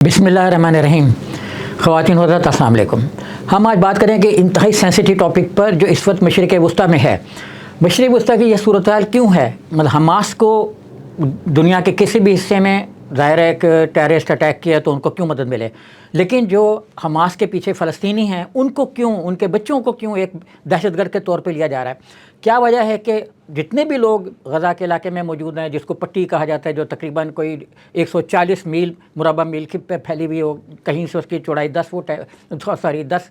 बिस्मिल्लाहिर्रहमानिर्रहीम। ख़वातीन व हज़रात अस्सलाम वालेकुम। हम आज बात करें कि इंतहाई सेंसिटिव टॉपिक पर जो इस वक्त मशरिक़ वस्ता में है। मशरिक़ वस्ता की यह सूरत हाल क्यों है? मतलब हमास को दुनिया के किसी भी हिस्से में ज़ाहिर है एक टेररिस्ट अटैक किया तो उनको क्यों मदद मिले, लेकिन जो हमास के पीछे फ़लस्तीनी हैं उनको क्यों, उनके बच्चों को क्यों एक दहशतगर्द के तौर पे लिया जा रहा है? क्या वजह है कि जितने भी लोग गज़ा के इलाके में मौजूद हैं, जिसको पट्टी कहा जाता है, जो तकरीबन कोई 140 मील मुरबा मील की पे फैली हुई हो, कहीं से उसकी चौड़ाई 10 फुट है, 10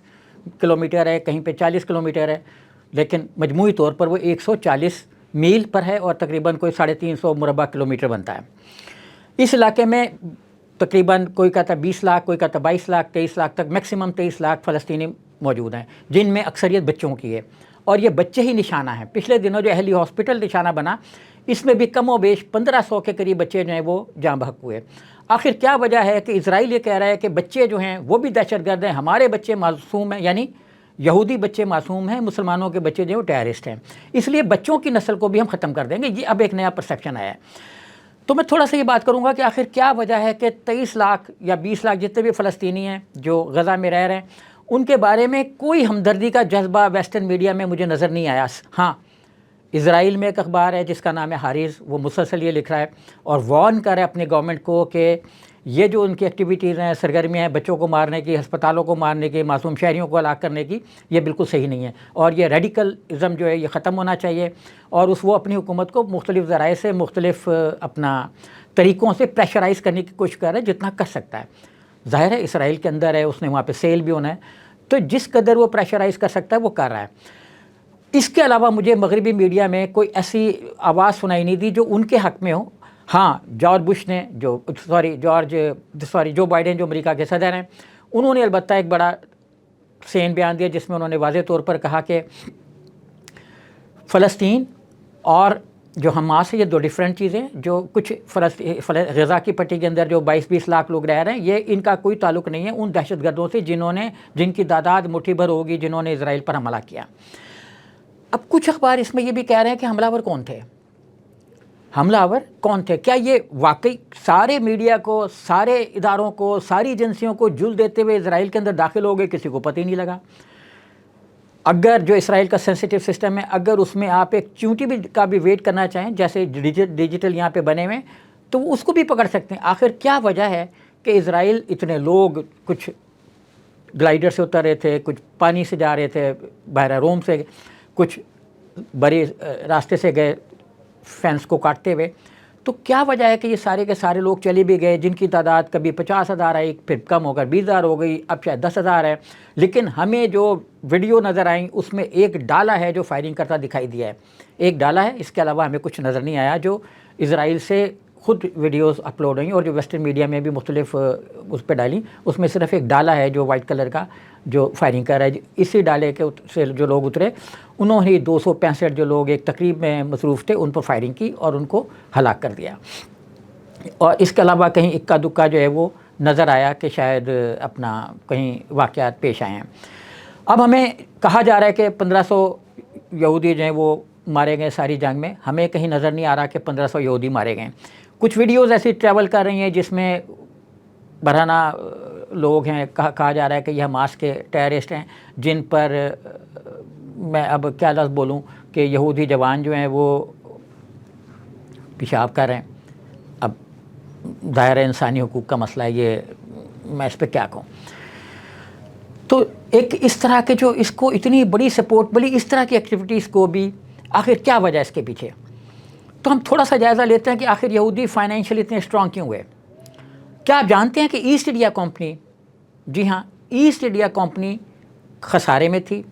किलोमीटर है, कहीं पे 40 किलोमीटर है, लेकिन मजमूई तौर पर वो 140 मील पर है और तकरीबन कोई 350 मुरबा किलोमीटर बनता है। इस इलाके में तकरीबन कोई कहता है 20 लाख, कोई कहता है 22 लाख, 23 लाख तक, मैक्सिमम 23 लाख फ़लस्तीनी मौजूद हैं, जिनमें अक्सरियत बच्चों की है और ये बच्चे ही निशाना हैं। पिछले दिनों जो अहली हॉस्पिटल निशाना बना, इसमें भी कम व बेश 1500 के करीब बच्चे जो हैं वो जाँ बहक हुए। आखिर क्या वजह है कि इजराइल ये कह रहा है कि बच्चे जो हैं वो भी दहशतगर्द हैं, हमारे बच्चे मासूम हैं, यानी यहूदी बच्चे मासूम हैं, मुसलमानों के बच्चे जो टेररिस्ट हैं, इसलिए बच्चों की नस्ल को भी हम ख़त्म कर देंगे। ये अब एक नया परसेप्शन आया है। तो मैं थोड़ा सा ये बात करूँगा कि आखिर क्या वजह है कि 23 लाख या 20 लाख जितने भी फ़लस्तीनी हैं जो गज़ा में रह रहे हैं, उनके बारे में कोई हमदर्दी का जज्बा वेस्टर्न मीडिया में मुझे नज़र नहीं आया। हाँ, इज़राइल में एक अखबार है जिसका नाम है हारिज़, वो मुसलसल ये लिख रहा है और वार्न कर रहा है अपनी गवर्नमेंट को कि ये जो उनकी एक्टिविटीज़ हैं, सरगर्मियाँ हैं, बच्चों को मारने की, अस्पतालों को मारने की, मासूम शहरियों को हलाक करने की, ये बिल्कुल सही नहीं है और ये रेडिकलिज़म जो है ये ख़त्म होना चाहिए और वो अपनी हुकूमत को मुख्तलिफ़ ज़राए से, मुख्तलिफ़ अपना तरीक़ों से प्रेशराइज़ करने की कोशिश कर रहा है जितना कर सकता है। ज़ाहिर है इसराइल के अंदर है, उसने वहाँ पे सेल भी होना है, तो जिस कदर वो प्रेशराइज़ कर सकता है वो कर रहा है। इसके अलावा मुझे मगरबी मीडिया में कोई ऐसी आवाज़ सुनाई नहीं दी जो उनके हक़ में हो। हाँ, जो बाइडेन जो अमेरिका के सदर हैं, उन्होंने अलबत्ता एक बड़ा सेन बयान दिया जिसमें उन्होंने वाज़ेह तौर पर कहा कि फ़लस्तीन और जो हमास है ये दो डिफरेंट चीज़ें। जो कुछ गज़ा की पट्टी के अंदर जो 22-20 लाख लोग रह रहे हैं, ये इनका कोई ताल्लुक़ नहीं है उन दहशतगर्दों से जिनकी तादाद मुट्ठी भर होगी, जिन्होंने इजराइल पर हमला किया। अब कुछ अखबार इसमें ये भी कह रहे हैं कि हमलावर कौन थे, क्या ये वाकई सारे मीडिया को, सारे इदारों को, सारी एजेंसियों को जुल देते हुए इजराइल के अंदर दाखिल हो गए, किसी को पता ही नहीं लगा? अगर जो इसराइल का सेंसिटिव सिस्टम है, अगर उसमें आप एक चींटी भी का भी वेट करना चाहें, जैसे डिजिटल यहाँ पे बने हुए, तो उसको भी पकड़ सकते हैं। आखिर क्या वजह है कि इजराइल इतने लोग, कुछ ग्लाइडर से उतर रहे थे, कुछ पानी से जा रहे थे, बहरा रोम से, कुछ बड़े रास्ते से गए फेंस को काटते हुए, तो क्या वजह है कि ये सारे के सारे लोग चले भी गए, जिनकी तादाद कभी 50,000 आई, फिर कम होकर 20,000 हो गई, अब शायद 10,000 है, लेकिन हमें जो वीडियो नज़र आई उसमें एक डाला है जो फायरिंग करता दिखाई दिया है, एक डाला है, इसके अलावा हमें कुछ नज़र नहीं आया। जो इजराइल से ख़ुद वीडियोस अपलोड हुई और जो वेस्टर्न मीडिया में भी मुख्तलिफ उस पर डाली, उसमें सिर्फ एक डाला है जो वाइट कलर का जो फायरिंग कर रहा है। इसी डाले के से जो लोग उतरे, उन्होंने 265 जो लोग एक तकरीब में मसरूफ़ थे उन पर फायरिंग की और उनको हलाक कर दिया। और इसके अलावा कहीं इक्का दुक्का जो है वो नज़र आया कि शायद अपना कहीं वाक़यात पेश आए हैं। अब हमें कहा जा रहा है कि 1500 यहूदी जो हैं वो मारे गए सारी जंग में, हमें कहीं नज़र नहीं आ रहा कि 1500 यहूदी मारे गए। कुछ वीडियोज़ ऐसी ट्रैवल कर रही हैं जिसमें बरहाना लोग हैं, कहा जा रहा है कि यह हमास के टेररिस्ट हैं, जिन पर मैं अब क्या लफ्ज़ बोलूँ कि यहूदी जवान जो हैं वो पेशाब कर रहे हैं। अब ज़ाहिर है इंसानी हुकूक का मसला है, ये मैं इस पर क्या कहूँ। तो एक इस तरह के जो इसको इतनी बड़ी सपोर्ट मिली, इस तरह की एक्टिविटीज़ को भी आखिर क्या वजह है इसके पीछे, तो हम थोड़ा सा जायज़ा लेते हैं कि आखिर यहूदी फाइनेंशियली इतने स्ट्रॉन्ग क्यों हुए। क्या आप जानते हैं कि ईस्ट इंडिया कंपनी, जी हाँ, ईस्ट इंडिया कंपनी खसारे में थी।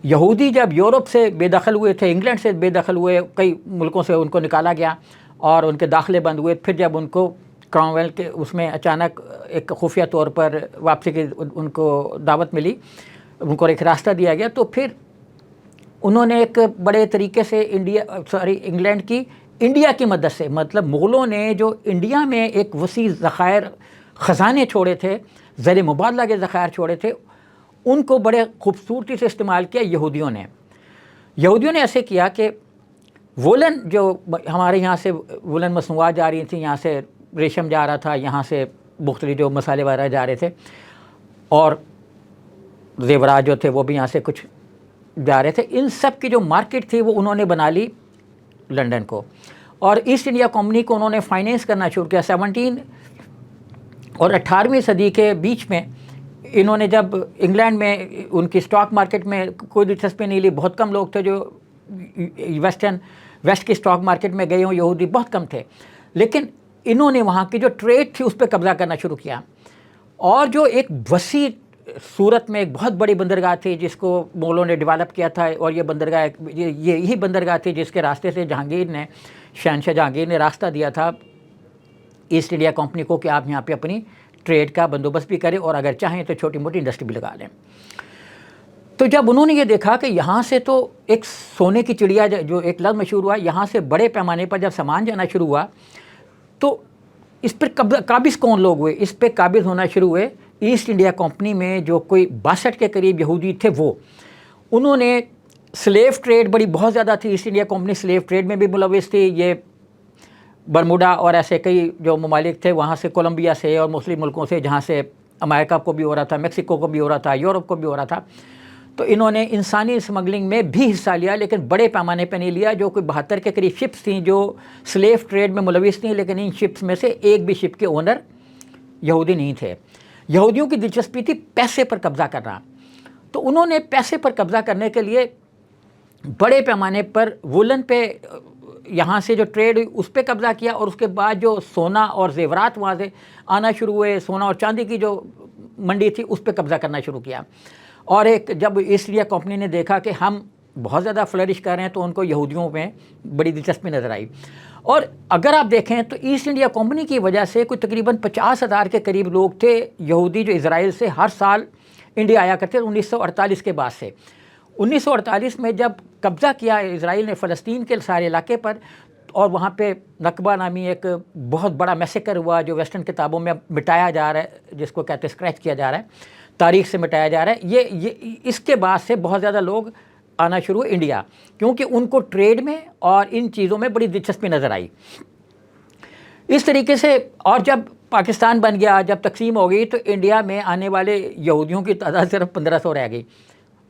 यहूदी जब यूरोप से बेदखल हुए थे, इंग्लैंड से बेदखल हुए, कई मुल्कों से उनको निकाला गया और उनके दाखिले बंद हुए, फिर जब उनको क्रॉमवेल के उसमें अचानक एक खुफिया तौर पर वापसी की उनको दावत मिली, उनको एक रास्ता दिया गया, तो फिर उन्होंने एक बड़े तरीके से इंग्लैंड की इंडिया की मदद से, मतलब मुग़लों ने जो इंडिया में एक वसी ज़ख़ायर ख़जाने छोड़े थे, ज़र मुबादला के ज़ख़ायर छोड़े थे, उनको बड़े खूबसूरती से इस्तेमाल किया यहूदियों ने ऐसे किया कि वुलन जो हमारे यहाँ से वुलन मसनूआत जा रही थी, यहाँ से रेशम जा रहा था, यहाँ से مختلف جو مسالے وغیرہ جا رہے تھے اور زیورات جو تھے وہ بھی یہاں سے کچھ جا رہے تھے. ان سب کی جو مارکیٹ تھی وہ انہوں نے بنا لی لنڈن کو, اور ایسٹ انڈیا کمپنی کو انہوں نے فائنینس کرنا شروع کیا. 17 اور 18ویں صدی کے بیچ میں انہوں نے جب انگلینڈ میں ان کی اسٹاک مارکیٹ میں کوئی دلچسپی نہیں لی, بہت کم لوگ تھے جو ویسٹ کی اسٹاک مارکیٹ میں گئے ہوں, یہودی بہت کم تھے, لیکن انہوں نے وہاں کی جو ٹریڈ تھی اس پہ قبضہ کرنا شروع کیا. اور جو ایک وسیع صورت میں ایک بہت بڑی بندرگاہ تھی جس کو مغلوں نے ڈیولپ کیا تھا, اور یہ بندرگاہ یہی بندرگاہ تھی جس کے راستے سے شہنشاہ جہانگیر نے راستہ دیا تھا ایسٹ انڈیا کمپنی کو کہ آپ یہاں پہ اپنی ٹریڈ کا بندوبست بھی کریں اور اگر چاہیں تو چھوٹی موٹی انڈسٹری بھی لگا لیں. تو جب انہوں نے یہ دیکھا کہ یہاں سے تو ایک سونے کی چڑیا جو ایک لفظ مشہور ہوا, یہاں سے بڑے پیمانے پر جب سامان جانا شروع ہوا تو اس پر قابض کون لوگ ہوئے؟ اس پہ قابض ہونا شروع ہوئے ایسٹ انڈیا کمپنی میں جو کوئی 62 کے قریب یہودی تھے. وہ انہوں نے سلیو ٹریڈ بہت زیادہ تھی, East India Company slave trade میں بھی ملوث تھی. یہ برموڈا اور ایسے کئی جو ممالک تھے وہاں سے, کولمبیا سے اور مختلف ملکوں سے جہاں سے امریکہ کو بھی ہو رہا تھا, میکسیکو کو بھی ہو رہا تھا, یورپ کو بھی ہو رہا تھا, تو انہوں نے انسانی اسمگلنگ میں بھی حصہ لیا, لیکن بڑے پیمانے پہ نہیں لیا. جو کوئی 72 کے قریب شپس تھیں جو سلیو ٹریڈ میں ملوث تھیں, لیکن ان شپس میں سے ایک بھی شپ کے اونر یہودی نہیں تھے. یہودیوں کی دلچسپی تھی پیسے پر قبضہ کرنا, تو انہوں نے پیسے پر قبضہ کرنے کے لیے بڑے پیمانے پر وولن پہ یہاں سے جو ٹریڈ اس پہ قبضہ کیا, اور اس کے بعد جو سونا اور زیورات وہاں سے آنا شروع ہوئے, سونا اور چاندی کی جو منڈی تھی اس پہ قبضہ کرنا شروع کیا. اور ایک جب ایسٹ انڈیا کمپنی نے دیکھا کہ ہم بہت زیادہ فلرش کر رہے ہیں تو ان کو یہودیوں میں بڑی دلچسپی نظر آئی. اور اگر آپ دیکھیں تو ایسٹ انڈیا کمپنی کی وجہ سے کوئی تقریباً 50,000 کے قریب لوگ تھے یہودی جو اسرائیل سے ہر سال انڈیا آیا کرتے 1948 کے بعد سے. 1948 میں جب قبضہ کیا اسرائیل نے فلسطین کے سارے علاقے پر, اور وہاں پہ نکبہ نامی ایک بہت بڑا میسیکر ہوا جو ویسٹرن کتابوں میں مٹایا جا رہا ہے, جس کو کہتے ہیں اسکریچ کیا جا رہا ہے, تاریخ سے مٹایا جا رہا ہے. یہ اس کے بعد سے بہت زیادہ لوگ آنا شروع ہوئے انڈیا, کیونکہ ان کو ٹریڈ میں اور ان چیزوں میں بڑی دلچسپی نظر آئی. اس طریقے سے اور جب پاکستان بن گیا, جب تقسیم ہو گئی, تو انڈیا میں آنے والے یہودیوں کی تعداد صرف 1500 رہ گئی,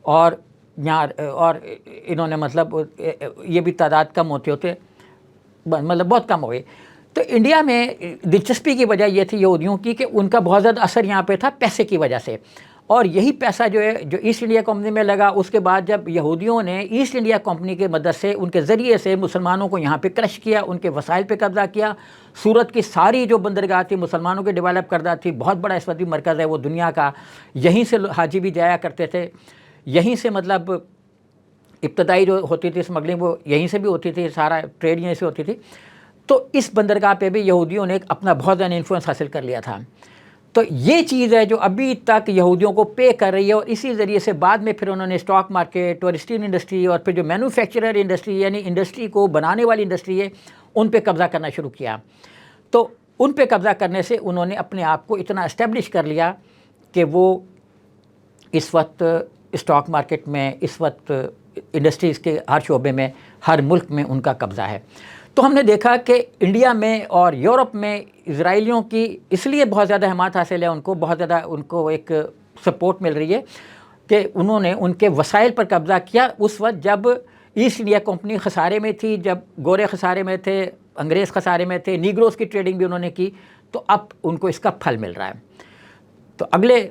اور انہوں نے مطلب یہ بھی تعداد کم ہوتے مطلب بہت کم ہو گئی. تو انڈیا میں دلچسپی کی وجہ یہ تھی یہودیوں کی کہ ان کا بہت زیادہ اثر یہاں پہ تھا پیسے کی وجہ سے, اور یہی پیسہ جو ہے جو ایسٹ انڈیا کمپنی میں لگا. اس کے بعد جب یہودیوں نے ایسٹ انڈیا کمپنی کے مدد سے ان کے ذریعے سے مسلمانوں کو یہاں پہ کرش کیا, ان کے وسائل پہ قبضہ کیا. سورت کی ساری جو بندرگاہ تھی مسلمانوں کے ڈیولپ کردہ تھی, بہت بڑا اس وقت بھی مرکز ہے وہ دنیا کا, یہیں سے حاجی بھی جایا کرتے تھے, یہیں سے مطلب ابتدائی جو ہوتی تھی اسمگلنگ وہ یہیں سے بھی ہوتی تھی, سارا ٹریڈ یہیں سے ہوتی تھی. تو اس بندرگاہ پہ بھی یہودیوں نے اپنا بہت زیادہ انفلوئنس حاصل کر لیا تھا. تو یہ چیز ہے جو ابھی تک یہودیوں کو پے کر رہی ہے, اور اسی ذریعے سے بعد میں پھر انہوں نے اسٹاک مارکیٹ اور اسٹیل انڈسٹری اور پھر جو مینوفیکچرر انڈسٹری یعنی انڈسٹری کو بنانے والی انڈسٹری ہے ان پہ قبضہ کرنا شروع کیا. تو ان پہ قبضہ کرنے سے انہوں نے اپنے آپ کو اتنا اسٹیبلش کر لیا کہ وہ اس وقت اسٹاک مارکیٹ میں, اس وقت انڈسٹریز کے ہر شعبے میں, ہر ملک میں ان کا قبضہ ہے. تو ہم نے دیکھا کہ انڈیا میں اور یورپ میں اسرائیلیوں کی اس لیے بہت زیادہ حمایت حاصل ہے, ان کو بہت زیادہ ان کو ایک سپورٹ مل رہی ہے کہ انہوں نے ان کے وسائل پر قبضہ کیا اس وقت جب ایسٹ انڈیا کمپنی خسارے میں تھی, جب گورے خسارے میں تھے, انگریز خسارے میں تھے, نیگروز کی ٹریڈنگ بھی انہوں نے کی. تو اب ان کو اس کا پھل مل رہا ہے. تو اگلے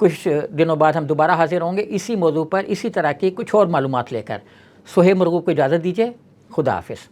کچھ دنوں بعد ہم دوبارہ حاضر ہوں گے اسی موضوع پر, اسی طرح کی کچھ اور معلومات لے کر. سہیب مرغوب کو اجازت دیجیے. خدا حافظ.